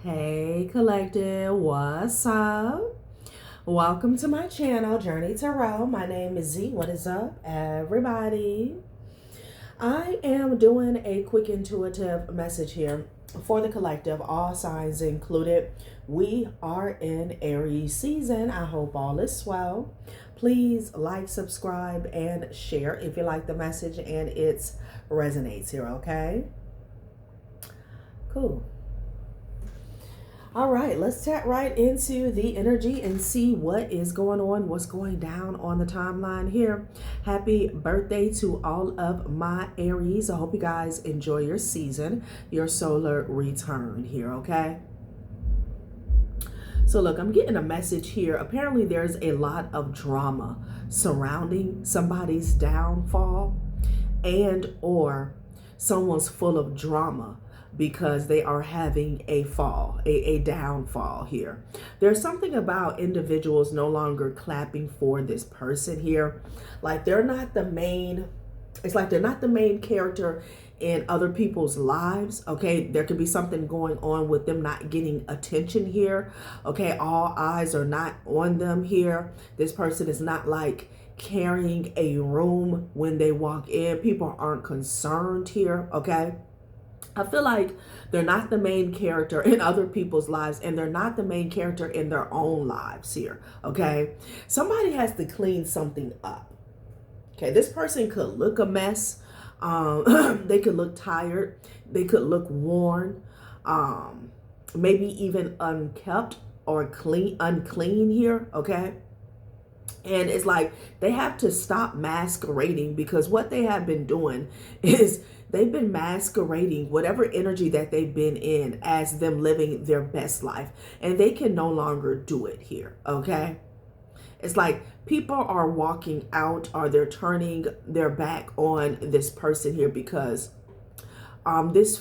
Hey collective, what's up? Welcome to my channel, Journey Tarot. My name is Z. What is up, everybody? I am doing a quick intuitive message here for the collective, all signs included. We are in Aries season. I hope all is well. Please like, subscribe, and share if you like the message and it resonates here, okay? Cool. All right, let's tap right into the energy and see what is going on, what's going down on the timeline here. Happy birthday to all of my Aries. I hope you guys enjoy your season, your solar return here, okay? So look, I'm getting a message here. Apparently there's a lot of drama surrounding somebody's downfall and or someone's full of drama because they are having a fall, a downfall here. There's something about individuals no longer clapping for this person here. Like they're not the main, it's like they're not the main character in other people's lives. Okay, there could be something going on with them not getting attention here. Okay, all eyes are not on them here. This person is not like carrying a room when they walk in. People aren't concerned here. Okay, I feel like they're not the main character in other people's lives, and they're not the main character in their own lives here, okay? Somebody has to clean something up, okay? This person could look a mess. They could look tired. They could look worn, maybe even unkept or unclean here, okay? And it's like they have to stop masquerading, because what they have been doing is they've been masquerading whatever energy that they've been in as them living their best life. And they can no longer do it here, okay? It's like people are walking out, or they're turning their back on this person here because this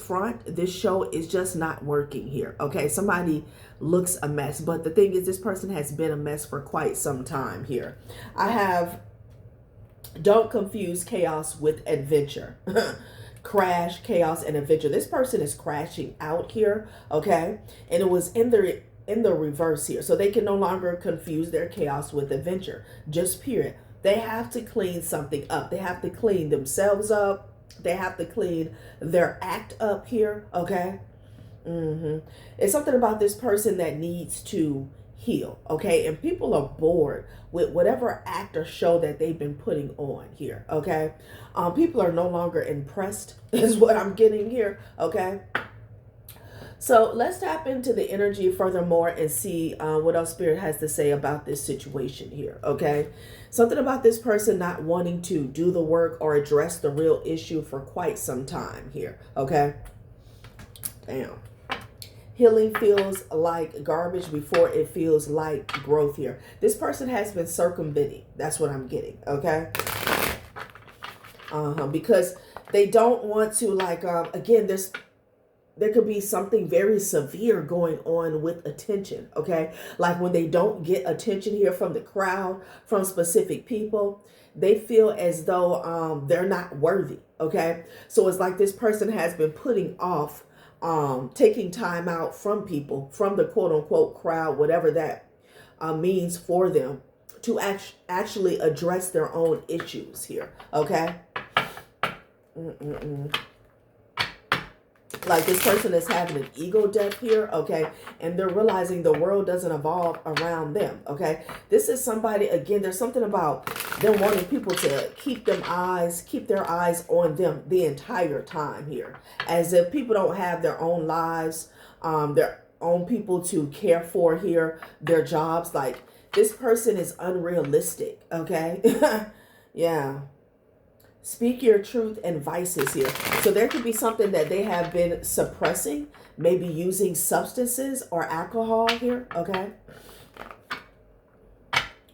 show is just not working here. Okay, somebody looks a mess, but the thing is, this person has been a mess for quite some time here. I have, don't confuse chaos with adventure. Crash, chaos, and adventure. This person is crashing out here, okay? And it was in the reverse here. So they can no longer confuse their chaos with adventure. Just period. They have to clean something up. They have to clean themselves up. They have to clean their act up here, okay? It's something about this person that needs to heal, okay? And people are bored with whatever act or show that they've been putting on here, okay? People are no longer impressed is what I'm getting here, okay? So let's tap into the energy furthermore and see what else Spirit has to say about this situation here, okay? Something about this person not wanting to do the work or address the real issue for quite some time here, okay? Damn. Healing feels like garbage before it feels like growth here. This person has been circumventing. That's what I'm getting, okay? Because they don't want to, like, again, there could be something very severe going on with attention, okay? Like when they don't get attention here from the crowd, from specific people, they feel as though they're not worthy, okay? So it's like this person has been putting off taking time out from people, from the quote unquote crowd, whatever that means for them, to actually address their own issues here, okay? Like this person is having an ego death here, okay? And they're realizing the world doesn't evolve around them, okay? This is somebody, again, there's something about them wanting people to keep their eyes on them the entire time here. As if people don't have their own lives, their own people to care for here, their jobs. Like this person is unrealistic, okay? Yeah. Speak your truth and vices here. So there could be something that they have been suppressing, maybe using substances or alcohol here, okay?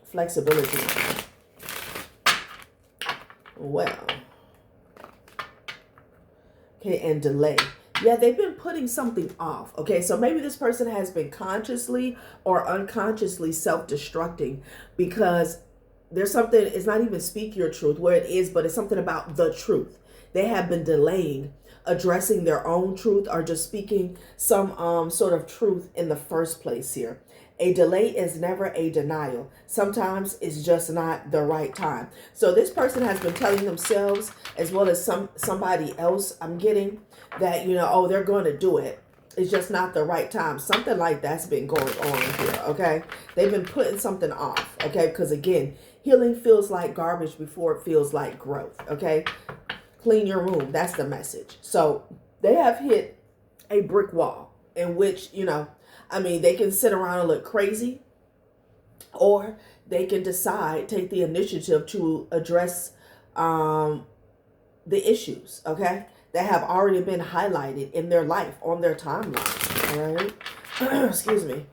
Flexibility. Well. Okay, and delay. Yeah, they've been putting something off, okay? So maybe this person has been consciously or unconsciously self-destructing because there's something, it's not even speak your truth where it is, but it's something about the truth. They have been delaying addressing their own truth or just speaking some sort of truth in the first place here. A delay is never a denial. Sometimes it's just not the right time. So this person has been telling themselves, as well as somebody else, I'm getting that, oh, they're going to do it. It's just not the right time. Something like that's been going on here, okay? They've been putting something off, okay? Because again, healing feels like garbage before it feels like growth, okay? Clean your room. That's the message. So they have hit a brick wall in which, they can sit around and look crazy, or they can take the initiative to address the issues, okay, that have already been highlighted in their life, on their timeline, all right? Excuse me.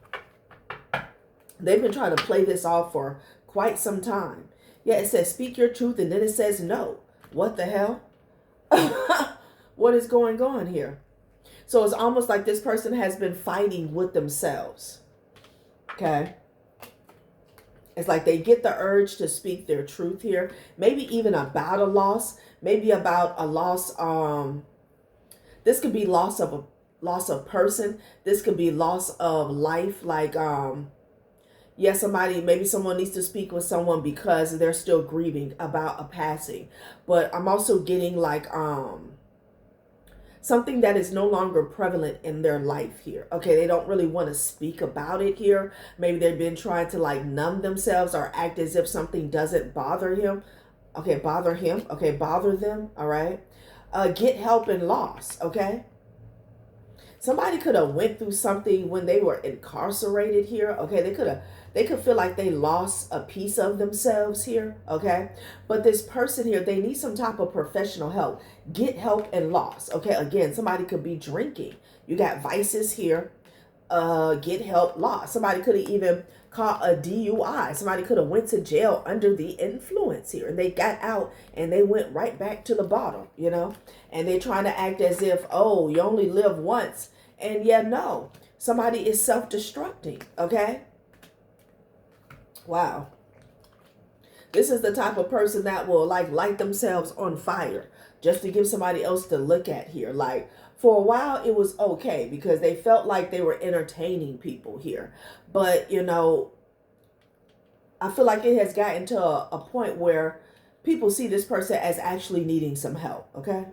They've been trying to play this off for quite some time. Yeah, it says speak your truth, and then it says no. What the hell? What is going on here? So it's almost like this person has been fighting with themselves. Okay. It's like they get the urge to speak their truth here. Maybe even about a loss. Maybe about a loss. This could be loss of person. This could be loss of life. Like, maybe someone needs to speak with someone because they're still grieving about a passing. But I'm also getting like, something that is no longer prevalent in their life here. Okay, they don't really want to speak about it here. Maybe they've been trying to like numb themselves or act as if something doesn't bother him. Okay, bother him. Okay, bother them. All right. Get help in loss. Okay. Somebody could have went through something when they were incarcerated here. Okay, they could feel like they lost a piece of themselves here. Okay, but this person here, they need some type of professional help. Get help and loss. Okay, again, somebody could be drinking. You got vices here. Get help, loss. Somebody could have even caught a DUI. Somebody could have went to jail under the influence here, and they got out and they went right back to the bottom, and they're trying to act as if, oh, you only live once. And no, somebody is self-destructing. Okay. Wow. This is the type of person that will like light themselves on fire just to give somebody else to look at here. Like, for a while it was okay because they felt like they were entertaining people here. But, I feel like it has gotten to a point where people see this person as actually needing some help. Okay.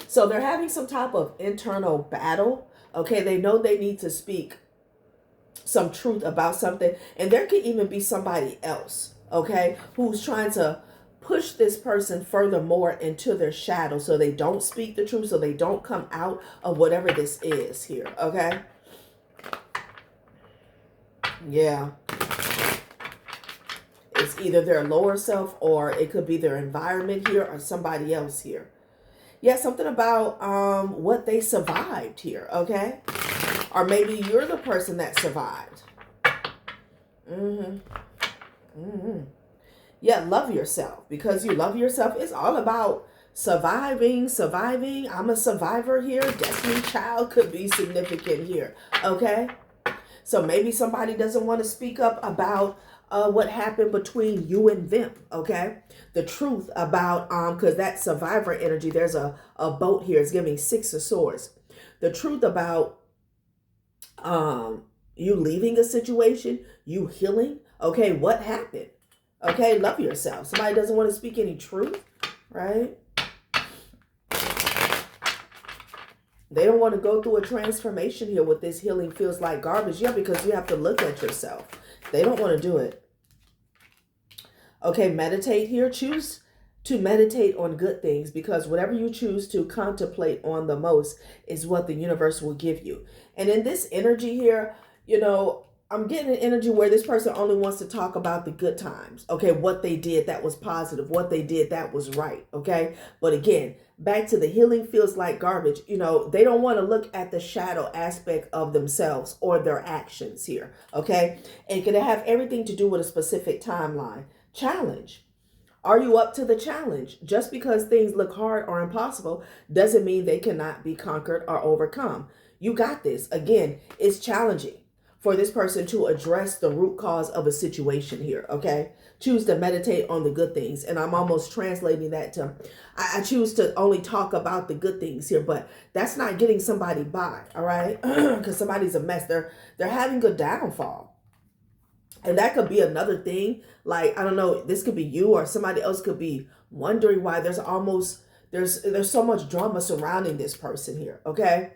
So they're having some type of internal battle. Okay. They know they need to speak some truth about something. And there could even be somebody else, okay, who's trying to push this person furthermore into their shadow so they don't speak the truth, so they don't come out of whatever this is here, okay? Yeah. It's either their lower self or it could be their environment here or somebody else here. Yeah, something about what they survived here, okay? Or maybe you're the person that survived. Yeah, love yourself. Because you love yourself. It's all about surviving. I'm a survivor here. Destiny child could be significant here. Okay? So maybe somebody doesn't want to speak up about what happened between you and them. Okay? The truth about, because that survivor energy, there's a boat here. It's giving 6 of Swords. The truth about you leaving a situation, you healing. Okay, what happened? Okay, love yourself. Somebody doesn't want to speak any truth, right? They don't want to go through a transformation here with this healing feels like garbage. Yeah, because you have to look at yourself. They don't want to do it. Okay, meditate here. Choose to meditate on good things, because whatever you choose to contemplate on the most is what the universe will give you. And in this energy here, I'm getting an energy where this person only wants to talk about the good times. Okay, what they did that was positive, what they did that was right. Okay, but again, back to the healing feels like garbage. They don't want to look at the shadow aspect of themselves or their actions here. Okay, and can it have everything to do with a specific timeline? Challenge. Are you up to the challenge? Just because things look hard or impossible doesn't mean they cannot be conquered or overcome. You got this. Again, it's challenging. for this person to address the root cause of a situation here, okay? Choose to meditate on the good things. And I'm almost translating that to, I choose to only talk about the good things here, but that's not getting somebody by, all right? Because somebody's a mess. They're having a downfall. And that could be another thing. Like, I don't know, this could be you or somebody else could be wondering why there's so much drama surrounding this person here, okay?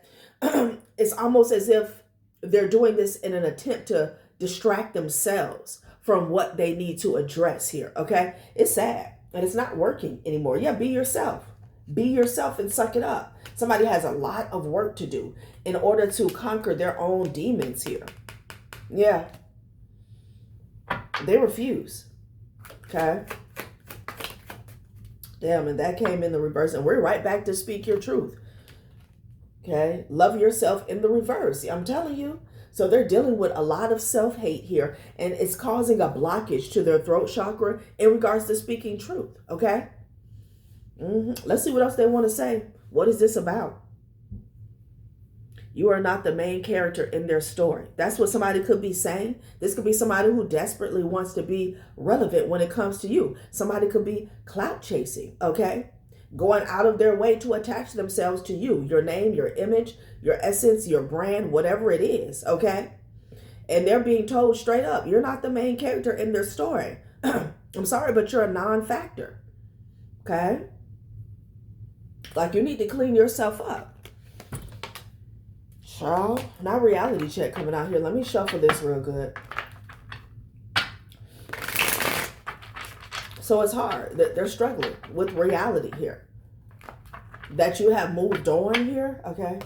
It's almost as if they're doing this in an attempt to distract themselves from what they need to address here, okay? It's sad and it's not working anymore. Yeah, be yourself. Be yourself and suck it up. Somebody has a lot of work to do in order to conquer their own demons here. Yeah. They refuse. Okay? Damn, and that came in the reverse. And we're right back to speak your truth. Okay? Love yourself in the reverse. I'm telling you. So they're dealing with a lot of self-hate here. And it's causing a blockage to their throat chakra in regards to speaking truth. Okay? Let's see what else they want to say. What is this about? You are not the main character in their story. That's what somebody could be saying. This could be somebody who desperately wants to be relevant when it comes to you. Somebody could be clout chasing, okay? Going out of their way to attach themselves to you, your name, your image, your essence, your brand, whatever it is, okay? And they're being told straight up, you're not the main character in their story. I'm sorry, but you're a non-factor, okay? Like, you need to clean yourself up. Child, now reality check coming out here. Let me shuffle this real good. So it's hard that they're struggling with reality here. That you have moved on here, okay?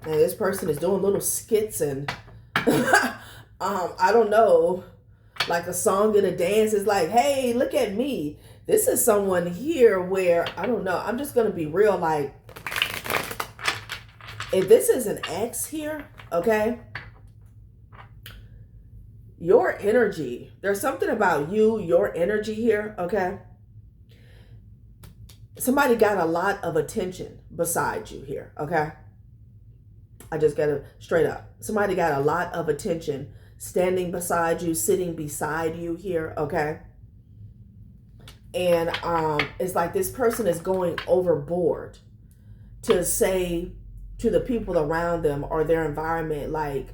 And this person is doing little skits and I don't know, like a song and a dance is like, hey, look at me. This is someone here where, I don't know, I'm just going to be real, like, if this is an ex here, okay, your energy, there's something about you, your energy here, okay? Somebody got a lot of attention beside you here, okay? I just got to straight up. Somebody got a lot of attention standing beside you, sitting beside you here, okay? And it's like this person is going overboard to say to the people around them or their environment, like,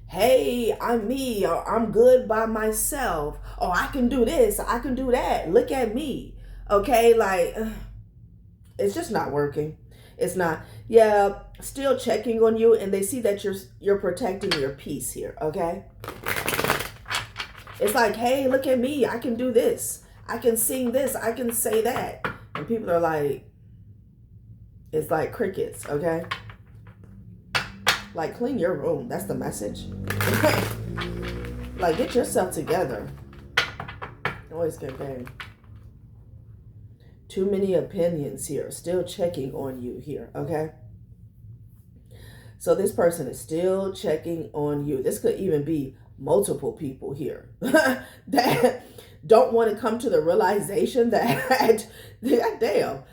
hey, I'm me, or I'm good by myself, or I can do this, I can do that, look at me, okay? Like, it's just not working. It's not. Yeah, still checking on you, and they see that you're protecting your peace here, okay? It's like, hey, look at me. I can do this. I can sing this. I can say that. And people are like, it's like crickets, okay? Like, clean your room. That's the message. Like, get yourself together. Always good game. Too many opinions here. Still checking on you here, okay? So this person is still checking on you. This could even be multiple people here that don't want to come to the realization that, damn,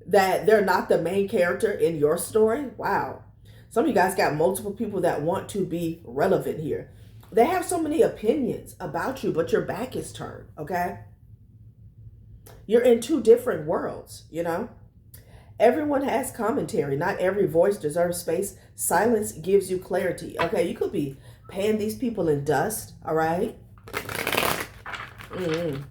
that they're not the main character in your story. Wow. Some of you guys got multiple people that want to be relevant here. They have so many opinions about you, but your back is turned, okay? You're in two different worlds, you know? Everyone has commentary. Not every voice deserves space. Silence gives you clarity. Okay, you could be paying these people in dust, all right? And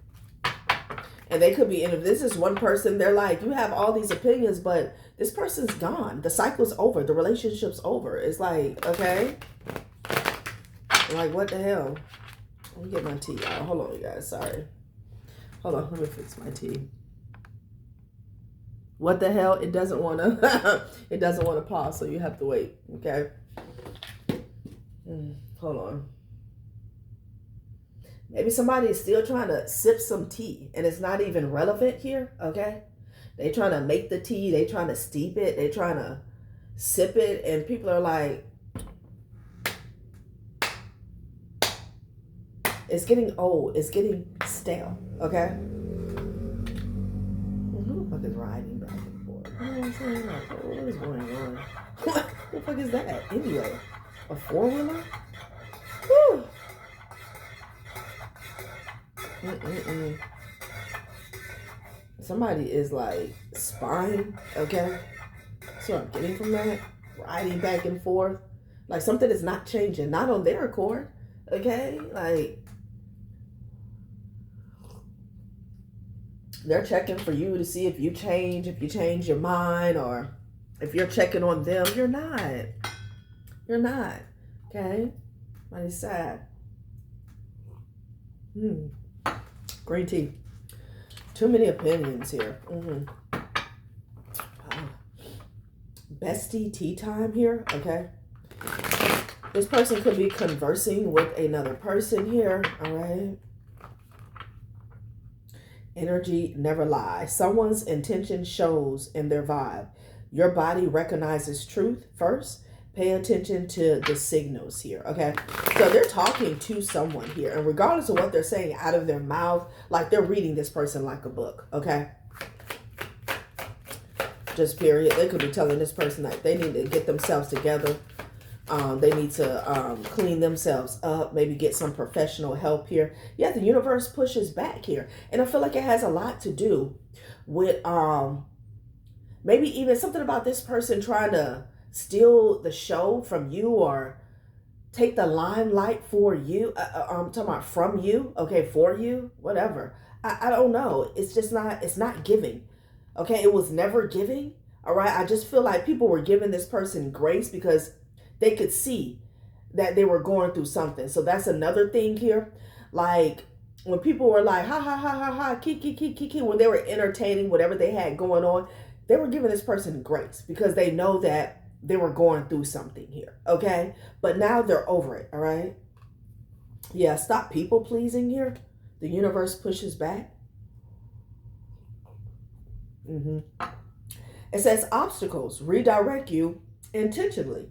they could be, and if this is one person, they're like, you have all these opinions, but this person's gone. The cycle's over. The relationship's over. It's like, okay. Like, what the hell? Let me get my tea out. Hold on, you guys. Sorry. Hold on. Let me fix my tea. What the hell? It doesn't want to, it doesn't want to pause, so you have to wait, okay? Hold on. Maybe somebody is still trying to sip some tea, and it's not even relevant here, okay? They trying to make the tea, they trying to steep it, they trying to sip it, and people are like, it's getting old, it's getting stale, okay? Who the fuck is riding back and forth? You know what I'm saying? Like, what is going on? What the fuck is that? Anyway, a four-wheeler? Whew. Somebody is like spying, okay? That's what I'm getting from that. Riding back and forth. Like something is not changing, not on their accord, okay? Like, they're checking for you to see if you change your mind, or if you're checking on them. You're not. You're not. Okay? Mighty sad. Green tea. Too many opinions here. Bestie tea time here. Okay? This person could be conversing with another person here. All right? Energy never lies. Someone's intention shows in their vibe. Your body recognizes truth first. Pay attention to the signals here, okay? So they're talking to someone here, and regardless of what they're saying out of their mouth, like they're reading this person like a book, okay? Just period. They could be telling this person that they need to get themselves together. They need to clean themselves up, maybe get some professional help here. Yeah, the universe pushes back here. And I feel like it has a lot to do with maybe even something about this person trying to steal the show from you or take the limelight for you. I'm talking about from you, okay, for you, whatever. I don't know. It's just not, it's not giving. Okay, it was never giving. All right, I just feel like people were giving this person grace because they could see that they were going through something. So that's another thing here. Like when people were like, ha, ha, ha, ha, ha, kiki, when they were entertaining whatever they had going on, they were giving this person grace because they know that they were going through something here. Okay. But now they're over it. All right. Yeah. Stop people pleasing here. The universe pushes back. It says obstacles redirect you intentionally.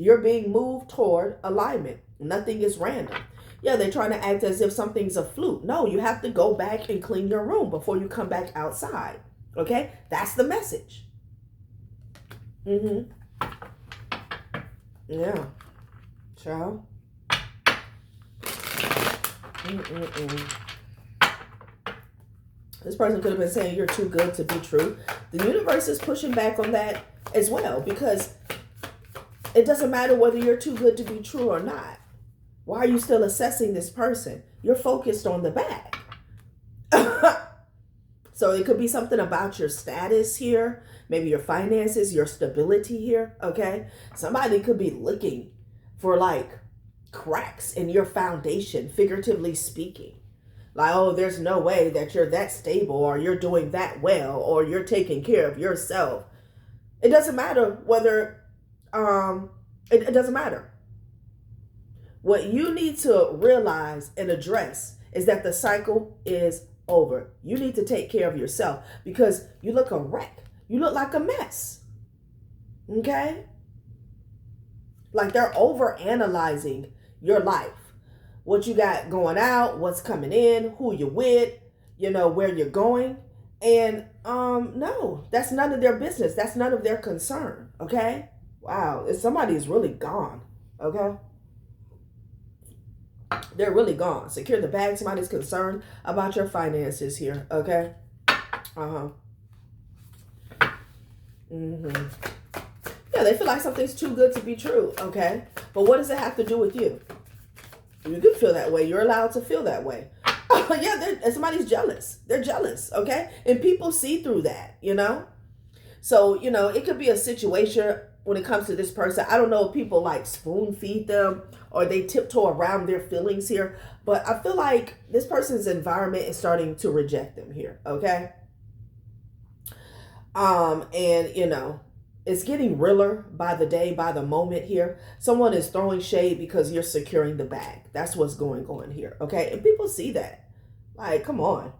You're being moved toward alignment. Nothing is random. Yeah, they're trying to act as if something's a fluke. No, you have to go back and clean your room before you come back outside. Okay? That's the message. Yeah. Child. This person could have been saying you're too good to be true. The universe is pushing back on that as well because it doesn't matter whether you're too good to be true or not. Why are you still assessing this person? You're focused on the bag. So it could be something about your status here, maybe your finances, your stability here, okay? Somebody could be looking for like cracks in your foundation, figuratively speaking. Like, oh, there's no way that you're that stable or you're doing that well or you're taking care of yourself. It doesn't matter whether, it doesn't matter. What you need to realize and address is that the cycle is over. You need to take care of yourself because you look a wreck. You look like a mess. Okay? Like they're over analyzing your life. What you got going out, what's coming in, who you're with, you know, where you're going. And no, that's none of their business. That's none of their concern. Okay? Wow, somebody is really gone. Okay? They're really gone. Secure the bag. Somebody's concerned about your finances here. Okay? Yeah, they feel like something's too good to be true. Okay? But what does it have to do with you? You can feel that way. You're allowed to feel that way. Yeah, somebody's jealous. They're jealous. Okay? And people see through that, you know? So, you know, it could be a situation when it comes to this person. I don't know if people like spoon feed them or they tiptoe around their feelings here, but I feel like this person's environment is starting to reject them here. Okay. And you know, it's getting realer by the day, by the moment here. Someone is throwing shade because you're securing the bag. That's what's going on here. Okay. And people see that. Like, come on.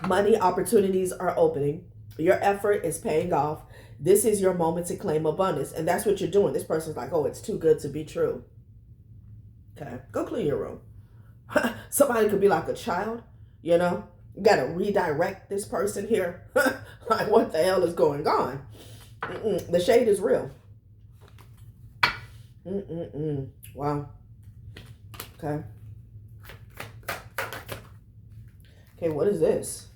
Money opportunities are opening. Your effort is paying off. This is your moment to claim abundance. And that's what you're doing. This person's like, oh, it's too good to be true. Okay. Go clean your room. Somebody could be like a child, you know. You got to redirect this person here. Like, what the hell is going on? The shade is real. Wow. Okay. Okay, what is this?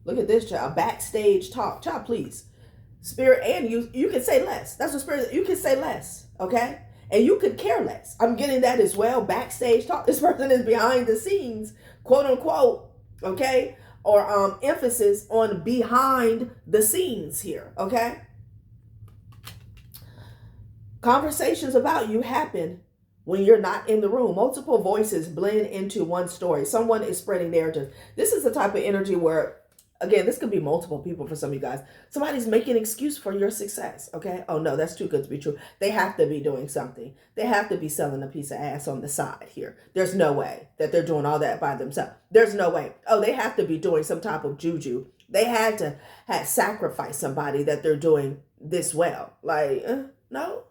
Look at this, child. Backstage talk. Child, please. Spirit, and you can say less. That's what Spirit, you can say less, okay? And you could care less. I'm getting that as well. Backstage talk. This person is behind the scenes, quote unquote, okay? Or emphasis on behind the scenes here, okay? Conversations about you happen when you're not in the room. Multiple voices blend into one story. Someone is spreading narrative. This is the type of energy where, again, this could be multiple people for some of you guys. Somebody's making an excuse for your success, okay? Oh, no, that's too good to be true. They have to be doing something. They have to be selling a piece of ass on the side here. There's no way that they're doing all that by themselves. There's no way. Oh, they have to be doing some type of juju. They had to have sacrificed somebody that they're doing this well. Like, no.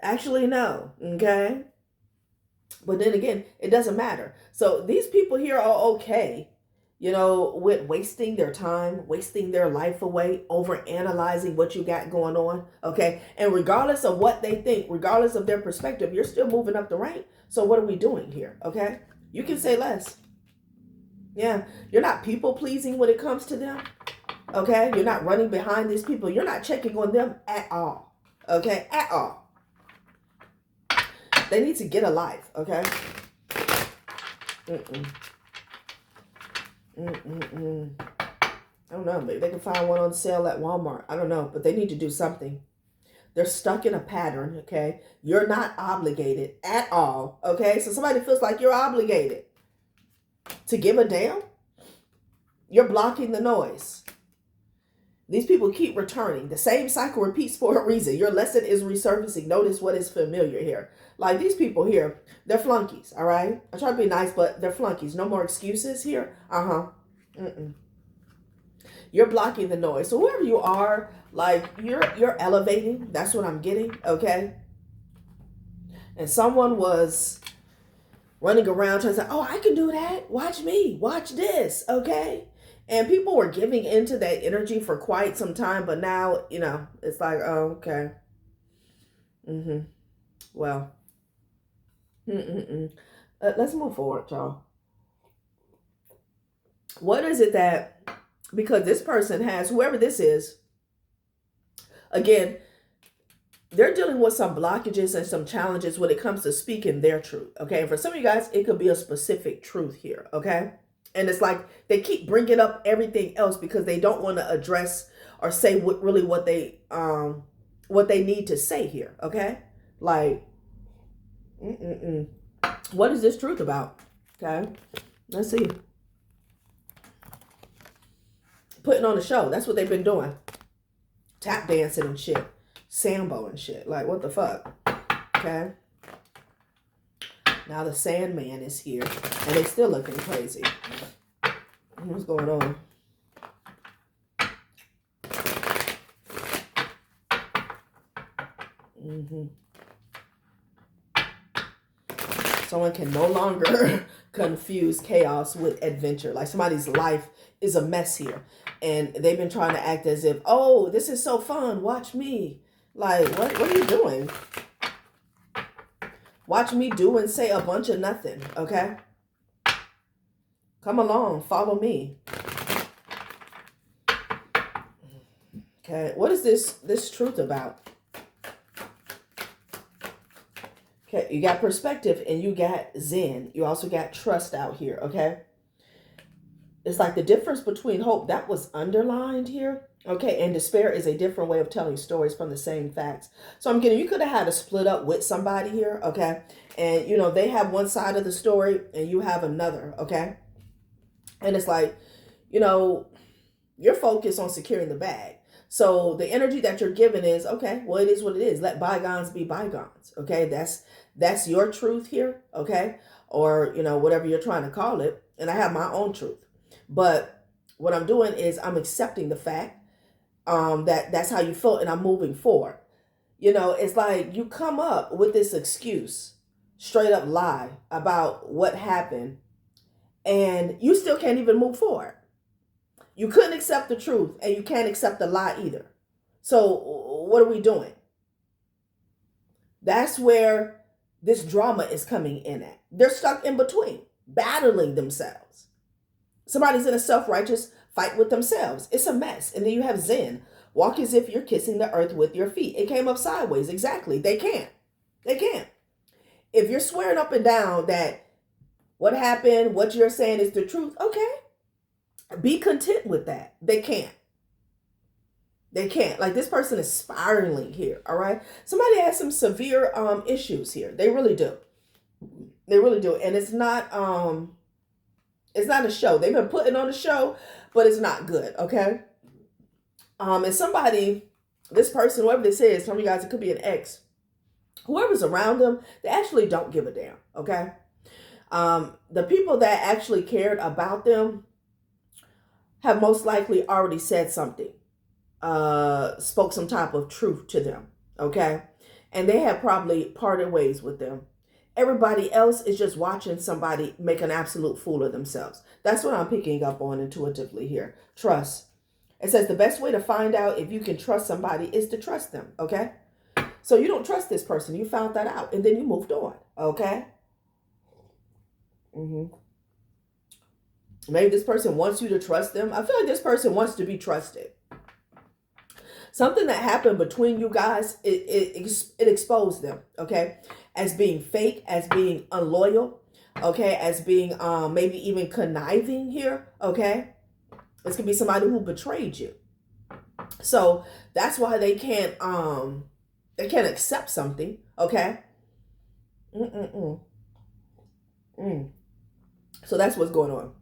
Actually, no. Okay? But then again, it doesn't matter. So these people here are okay, with wasting their time, wasting their life away, over analyzing what you got going on. Okay? And regardless of what they think, regardless of their perspective, you're still moving up the rank. So what are we doing here? Okay? You can say less. Yeah. You're not people pleasing when it comes to them. Okay? You're not running behind these people. You're not checking on them at all. Okay, at all. They need to get a life, okay? I don't know, maybe they can find one on sale at Walmart. I don't know, but they need to do something. They're stuck in a pattern, okay? You're not obligated at all, okay? So somebody feels like you're obligated to give a damn. You're blocking the noise. These people keep returning. The same cycle repeats for a reason. Your lesson is resurfacing. Notice what is familiar here. Like these people here, they're flunkies, all right? I try to be nice, but they're flunkies. No more excuses here. You're blocking the noise. So whoever you are, like you're elevating. That's what I'm getting, okay? And someone was running around trying to say, oh, I can do that. Watch me. Watch this, okay? And people were giving into that energy for quite some time, but now, it's like, oh, okay. Well, let's move forward, y'all. What is it that, because this person has, whoever this is, again, they're dealing with some blockages and some challenges when it comes to speaking their truth, okay? And for some of you guys, it could be a specific truth here, okay? And it's like they keep bringing up everything else because they don't want to address or say what they need to say here. Okay, like, what is this truth about? Okay, let's see. Putting on a show. That's what they've been doing. Tap dancing and shit, sambo and shit. Like, what the fuck? Okay. Now the Sandman is here, and they're still looking crazy. What's going on? Someone can no longer confuse chaos with adventure. Like somebody's life is a mess here, and they've been trying to act as if, oh, this is so fun. Watch me. Like, what are you doing? Watch me do and say a bunch of nothing, okay? Come along, follow me. Okay, what is this truth about? Okay, you got perspective and you got zen. You also got trust out here, okay? It's like the difference between hope, that was underlined here. Okay, and despair is a different way of telling stories from the same facts. So I'm getting, you could have had a split up with somebody here, okay? And, they have one side of the story and you have another, okay? And it's like, you're focused on securing the bag. So the energy that you're given is, okay, well, it is what it is. Let bygones be bygones, okay? That's your truth here, okay? Or, whatever you're trying to call it. And I have my own truth. But what I'm doing is I'm accepting the fact that's how you feel, and I'm moving forward. It's like you come up with this excuse, straight up lie about what happened, and you still can't even move forward. You couldn't accept the truth, and you can't accept the lie either. So what are we doing? That's where this drama is coming in at. They're stuck in between, battling themselves. Somebody's in a self-righteous fight with themselves. It's a mess. And then you have Zen. Walk as if you're kissing the earth with your feet. It came up sideways. Exactly. They can't. They can't. If you're swearing up and down that what happened, what you're saying is the truth, okay. Be content with that. They can't. They can't. Like, this person is spiraling here, all right? Somebody has some severe issues here. They really do. They really do. And it's not a show. They've been putting on a show, but it's not good, okay? And somebody, this person, whoever this is, some of you guys, it could be an ex, whoever's around them, they actually don't give a damn, okay? The people that actually cared about them have most likely already said something, spoke some type of truth to them, okay? And they have probably parted ways with them. Everybody else is just watching somebody make an absolute fool of themselves. That's what I'm picking up on intuitively here. Trust. It says the best way to find out if you can trust somebody is to trust them, okay? So you don't trust this person. You found that out, and then you moved on, okay? Maybe this person wants you to trust them. I feel like this person wants to be trusted. Something that happened between you guys, it exposed them, okay? As being fake, as being unloyal, okay? As being maybe even conniving here, okay? This could be somebody who betrayed you. So that's why they can't accept something, okay? So that's what's going on.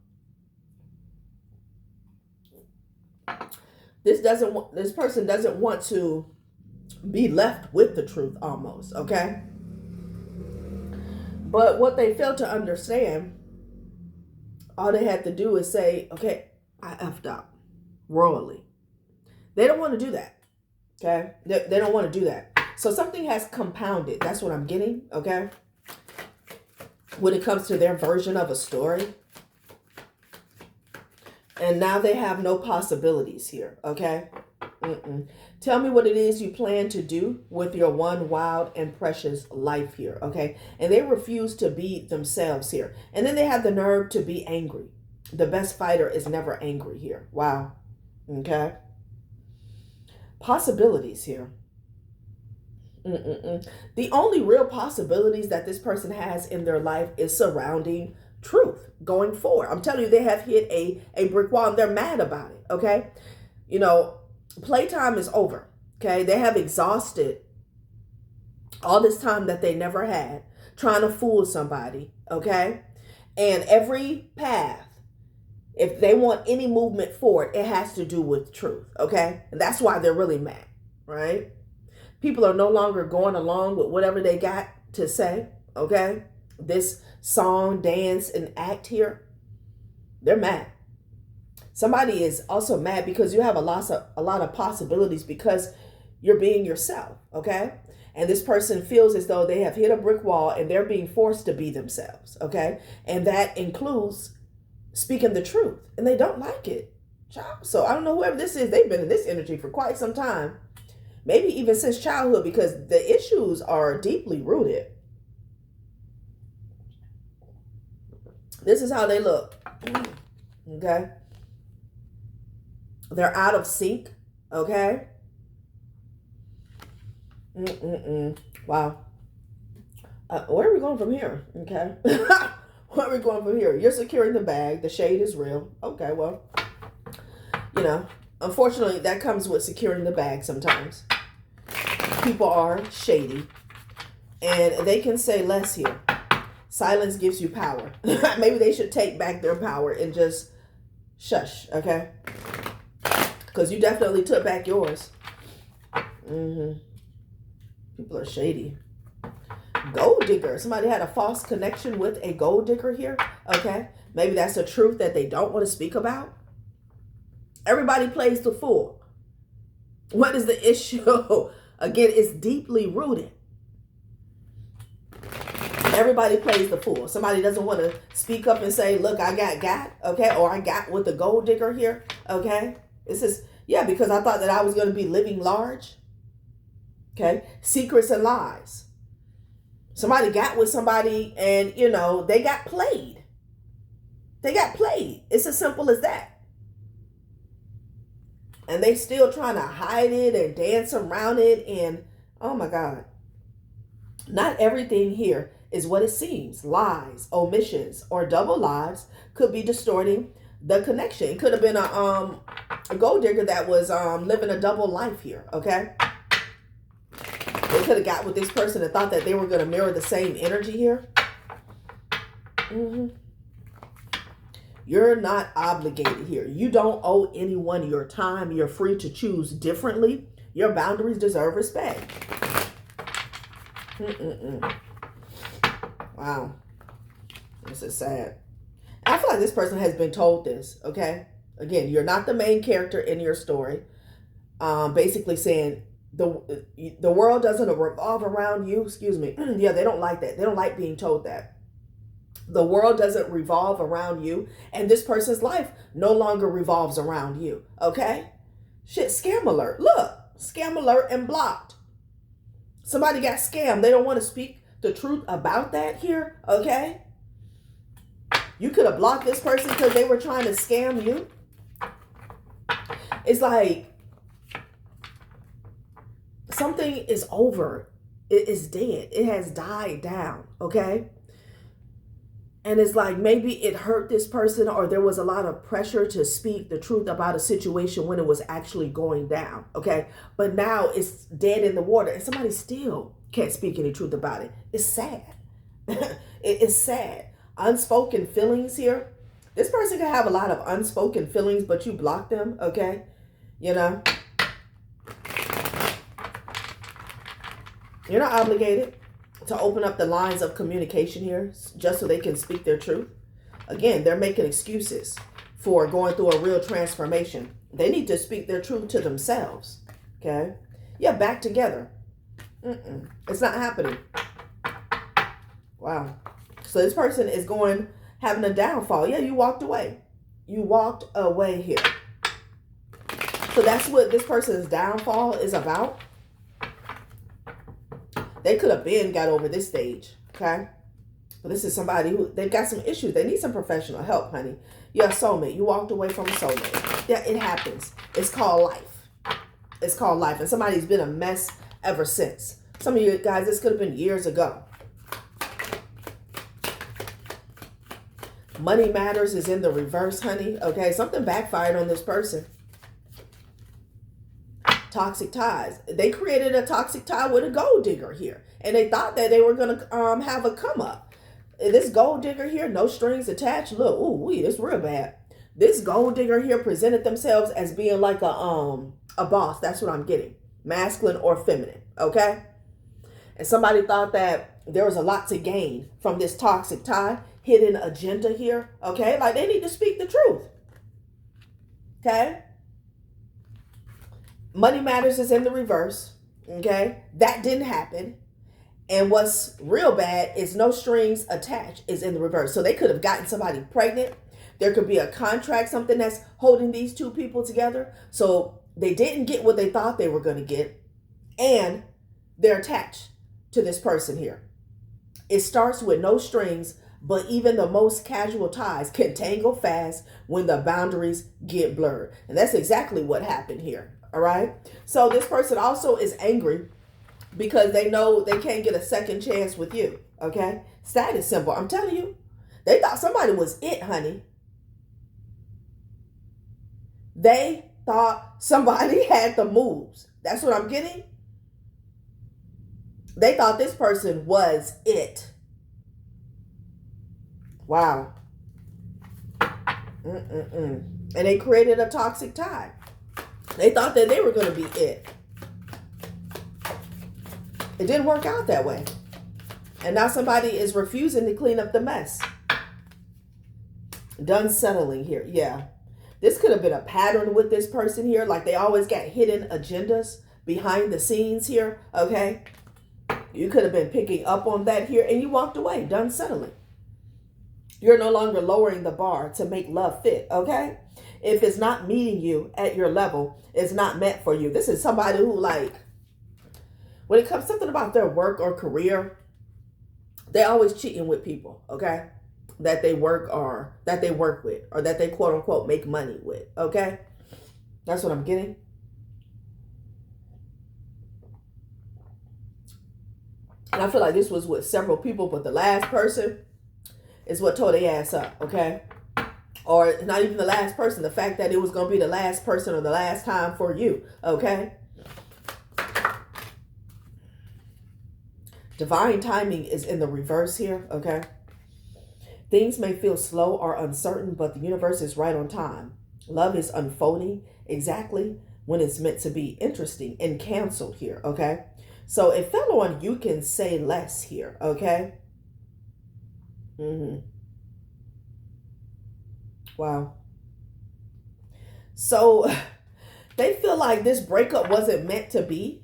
This person doesn't want to be left with the truth almost, okay? But what they fail to understand, all they had to do is say, okay, I effed up royally. They don't want to do that, okay? They don't want to do that. So something has compounded. That's what I'm getting, okay? When it comes to their version of a story. And now they have no possibilities here, okay? Tell me what it is you plan to do with your one wild and precious life here, okay? And they refuse to be themselves here. And then they have the nerve to be angry. The best fighter is never angry here. Wow. Okay. Possibilities here. The only real possibilities that this person has in their life is surrounding truth going forward. I'm telling you, they have hit a brick wall and they're mad about it. Okay. You know, playtime is over. Okay. They have exhausted all this time that they never had trying to fool somebody. Okay. And every path, if they want any movement forward, it has to do with truth, okay? And that's why they're really mad, right? People are no longer going along with whatever they got to say, okay? This song, dance, and act here, they're mad. Somebody is also mad because you have a lot of possibilities because you're being yourself, okay? And this person feels as though they have hit a brick wall and they're being forced to be themselves, okay? And that includes speaking the truth, and they don't like it. So I don't know whoever this is, they've been in this energy for quite some time, maybe even since childhood, because the issues are deeply rooted. This is how they look, okay? They're out of sync, okay? Wow. Where are we going from here, okay? Where are we going from here? You're securing the bag. The shade is real. Okay, well, you know, unfortunately, that comes with securing the bag sometimes. People are shady. And they can say less here. Silence gives you power. Maybe they should take back their power and just shush, okay? Because you definitely took back yours. People are shady. Gold digger. Somebody had a false connection with a gold digger here. Okay. Maybe that's a truth that they don't want to speak about. Everybody plays the fool. What is the issue? Again, it's deeply rooted. everybody plays the fool. Somebody doesn't want to speak up and say, look, I got, okay, or I got with the gold digger here, okay. This is, yeah, because I thought that I was going to be living large, okay. Secrets and lies. Somebody got with somebody and, you know, they got played. They got played. It's as simple as that. And they still trying to hide it and dance around it. And, oh my God. Not everything here is what it seems. Lies, omissions, or double lives could be distorting the connection. It could have been a gold digger that was living a double life here, okay? They could have got with this person and thought that they were going to mirror the same energy here. You're not obligated here. You don't owe anyone your time. You're free to choose differently. Your boundaries deserve respect. Wow. This is sad. I feel like this person has been told this, okay? Again, you're not the main character in your story. Basically saying the world doesn't revolve around you. Excuse me. Yeah, they don't like that. They don't like being told that. The world doesn't revolve around you, and this person's life no longer revolves around you, okay? Shit, scam alert. Look, scam alert and blocked. Somebody got scammed. They don't want to speak the truth about that here, okay? You could have blocked this person because they were trying to scam you. It's like something is over. It is dead. It has died down, okay? And it's like maybe it hurt this person, or there was a lot of pressure to speak the truth about a situation when it was actually going down, okay? But now it's dead in the water and somebody still can't speak any truth about it. It's sad. It is sad. Unspoken feelings here. This person can have a lot of unspoken feelings, but you block them, okay? You know? You're not obligated to open up the lines of communication here just so they can speak their truth. Again, they're making excuses for going through a real transformation. They need to speak their truth to themselves. Okay? Yeah, back together. It's not happening. Wow. So this person is having a downfall. Yeah, you walked away. You walked away here. So that's what this person's downfall is about. They could have got over this stage, okay? But this is somebody who, they've got some issues. They need some professional help, honey. You're a soulmate. You walked away from a soulmate. Yeah, it happens. It's called life. It's called life. And somebody's been a mess ever since. Some of you guys, this could have been years ago. Money matters is in the reverse, honey. Okay, something backfired on this person. Toxic ties. They created a toxic tie with a gold digger here. And they thought that they were going to have a come up. This gold digger here, no strings attached. Look, ooh, this real bad. This gold digger here presented themselves as being like a boss. That's what I'm getting. Masculine or feminine, okay? And somebody thought that there was a lot to gain from this toxic tie, hidden agenda here, okay? Like they need to speak the truth, okay? Money matters is in the reverse, okay? That didn't happen. And what's real bad is no strings attached is in the reverse. So they could have gotten somebody pregnant. There could be a contract, something that's holding these two people together. So they didn't get what they thought they were going to get. And they're attached to this person here. It starts with no strings, but even the most casual ties can tangle fast when the boundaries get blurred. And that's exactly what happened here. All right. So this person also is angry because they know they can't get a second chance with you. Okay. It's that is simple. I'm telling you, they thought somebody was it, honey. They thought somebody had the moves. That's what I'm getting. They thought this person was it. Wow. And they created a toxic tie. They thought that they were going to be it. It didn't work out that way. And now somebody is refusing to clean up the mess. Done settling here. Yeah. This could have been a pattern with this person here. Like they always got hidden agendas behind the scenes here. Okay. You could have been picking up on that here and you walked away, done settling. You're no longer lowering the bar to make love fit, okay? If it's not meeting you at your level, it's not meant for you. This is somebody who, like, when it comes to something about their work or career, they're always cheating with people, okay? That they work with, or that they quote unquote make money with, okay? That's what I'm getting. And I feel like this was with several people, but the last person is what tore their ass up, okay? Or not even the last person, the fact that it was going to be the last person or the last time for you, okay? Divine timing is in the reverse here, okay? Things may feel slow or uncertain, but the universe is right on time. Love is unfolding exactly when it's meant to be. Interesting and canceled here, okay? So it fell on you can say less here, okay? Wow. So they feel like this breakup wasn't meant to be.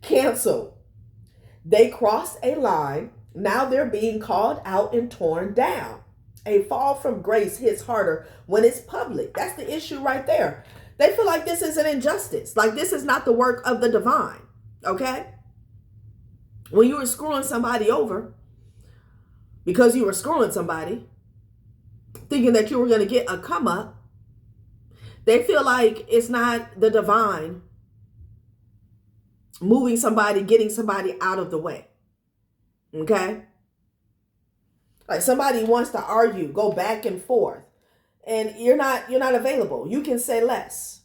Canceled. They crossed a line. Now they're being called out and torn down. A fall from grace hits harder when it's public. That's the issue right there. They feel like this is an injustice. Like this is not the work of the divine. Okay? When you were screwing somebody over because you were screwing somebody, thinking that you were going to get a come up, they feel like it's not the divine moving somebody, getting somebody out of the way. Okay? Like somebody wants to argue, go back and forth, and you're not available. You can say less.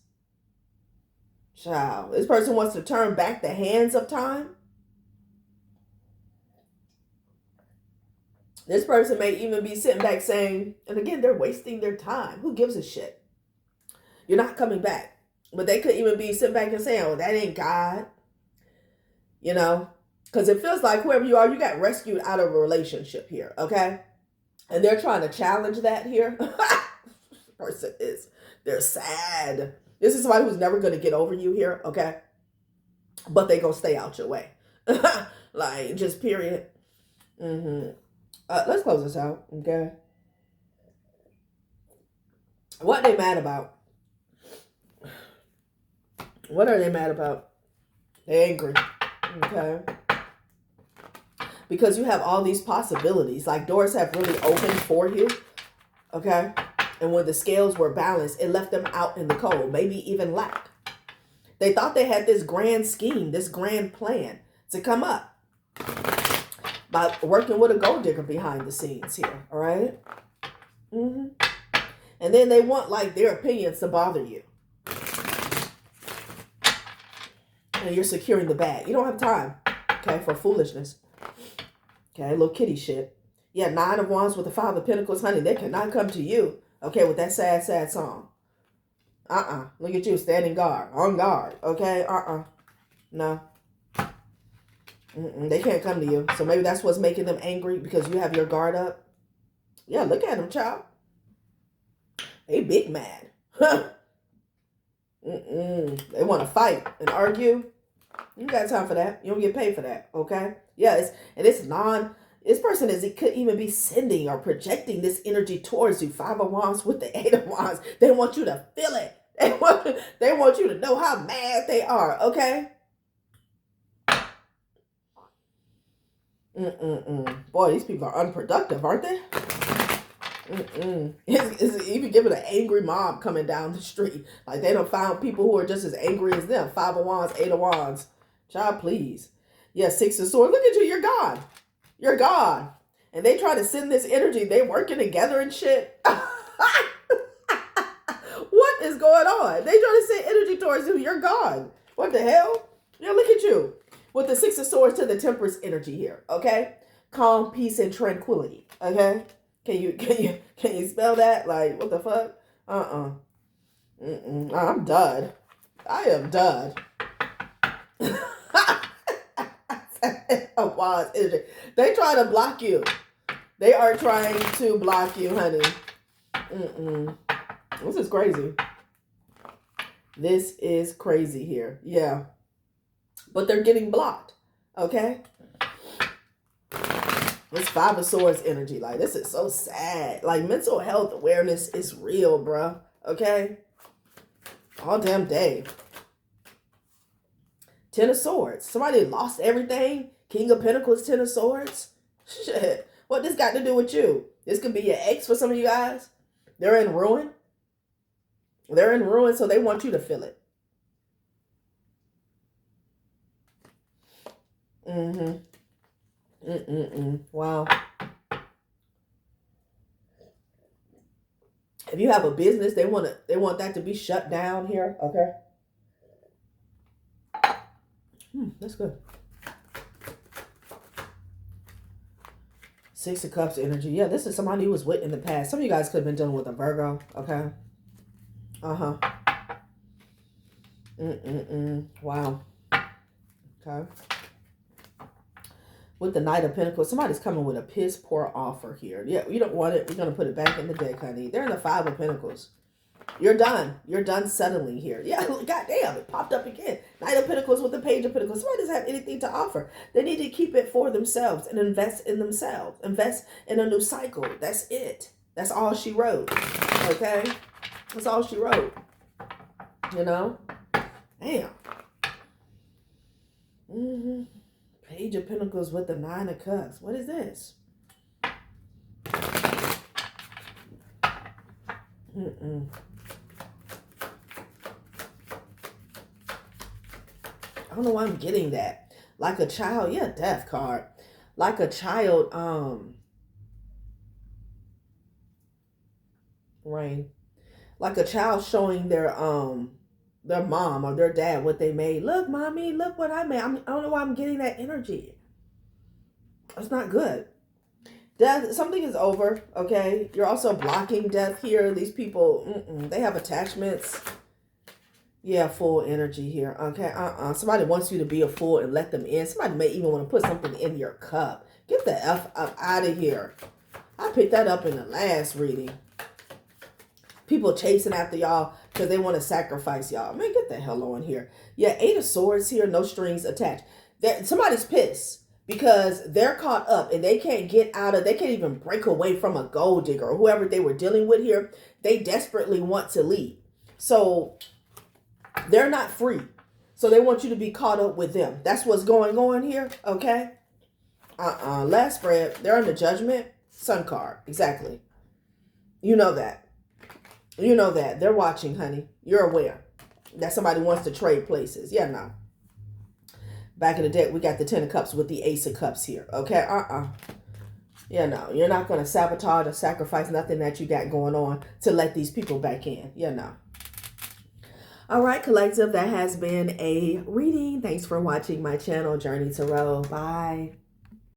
Child, this person wants to turn back the hands of time. This person may even be sitting back saying, and again, they're wasting their time. Who gives a shit? You're not coming back. But they could even be sitting back and saying, oh, that ain't God. You know, because it feels like whoever you are, you got rescued out of a relationship here, okay? And they're trying to challenge that here. Person is, they're sad. This is somebody who's never going to get over you here, okay? But they going to stay out your way. Like, just period. Let's close this out, okay? What are they mad about? What are they mad about? They're angry. Okay. Because you have all these possibilities. Like doors have really opened for you. Okay. And when the scales were balanced, it left them out in the cold. Maybe even lack. They thought they had this grand scheme, this grand plan to come up by working with a gold digger behind the scenes here. All right. And then they want like their opinions to bother you. And you're securing the bag. You don't have time, okay, for foolishness. Okay, little kitty shit. Yeah, 9 of Wands with the 5 of Pentacles, honey. They cannot come to you, okay, with that sad, sad song. Look at you standing guard, on guard, okay? No. They can't come to you. So maybe that's what's making them angry because you have your guard up. Yeah, look at them, child. They big mad. They want to fight and argue. You got time for that. You don't get paid for that, okay? Yeah, this person it could even be sending or projecting this energy towards you. 5 of Wands with the 8 of Wands. They want you to feel it. They want you to know how mad they are, okay? Boy, these people are unproductive, aren't they? It's even giving an angry mob coming down the street. Like they done found people who are just as angry as them. 5 of Wands, 8 of Wands. Child, please. Yeah, 6 of Swords. Look at you. You're gone. You're gone. And they try to send this energy. They working together and shit. What is going on? They try to send energy towards you. You're gone. What the hell? Yeah, look at you. With the 6 of Swords to the Temperance energy here. Okay? Calm, peace, and tranquility. Okay? Can you spell that? Like, what the fuck? I'm done. I am done. Wow, they try to block you. They are trying to block you, honey. This is crazy. This is crazy here. Yeah. but they're getting blocked. Okay? It's Five of Swords energy. Like, this is so sad. Like, mental health awareness is real, bruh. Okay? All damn day. Ten of Swords. Somebody lost everything. King of Pentacles, Ten of Swords. Shit. What this got to do with you? This could be your ex for some of you guys. They're in ruin. They're in ruin, so they want you to feel it. Wow. If you have a business, they want that to be shut down here. Okay. That's good. Six of Cups energy. Yeah, this is somebody who was with in the past. Some of you guys could have been dealing with a Virgo. Okay. Wow. Okay. With the Knight of Pentacles, somebody's coming with a piss poor offer here. Yeah, you don't want it. You're going to put it back in the deck, honey. They're in the Five of Pentacles. You're done. You're done settling here. Yeah, goddamn, it popped up again. Knight of Pentacles with the Page of Pentacles. Somebody doesn't have anything to offer. They need to keep it for themselves and invest in themselves. Invest in a new cycle. That's it. That's all she wrote. Okay? That's all she wrote. You know? Damn. Page of Pentacles with the Nine of Cups. What is this? I don't know why I'm getting that. Like a child, yeah, death card. Like a child, rain. Like a child showing their mom or their dad what they made. Look, mommy, look what I made. I don't know why I'm getting that energy. That's not good. Death, something is over, okay? You're also blocking death here. These people, they have attachments. Yeah, full energy here. Okay, somebody wants you to be a fool and let them in. Somebody may even want to put something in your cup. Get the F up out of here. I picked that up in the last reading. People chasing after y'all because they want to sacrifice y'all. Man, get the hell on here. Yeah, Eight of Swords here, no strings attached. Somebody's pissed because they're caught up and they can't get out of, they can't even break away from a gold digger or whoever they were dealing with here. They desperately want to leave. So they're not free. So they want you to be caught up with them. That's what's going on here. Okay. Last spread. They're under judgment. Sun card. Exactly. You know that. You know that. They're watching, honey. You're aware that somebody wants to trade places. Yeah, no. Back in the deck, we got the Ten of Cups with the Ace of Cups here. Okay. Yeah, no. You're not going to sabotage or sacrifice nothing that you got going on to let these people back in. Yeah, no. All right, collective, that has been a reading. Thanks for watching my channel, Journey Tarot. Bye.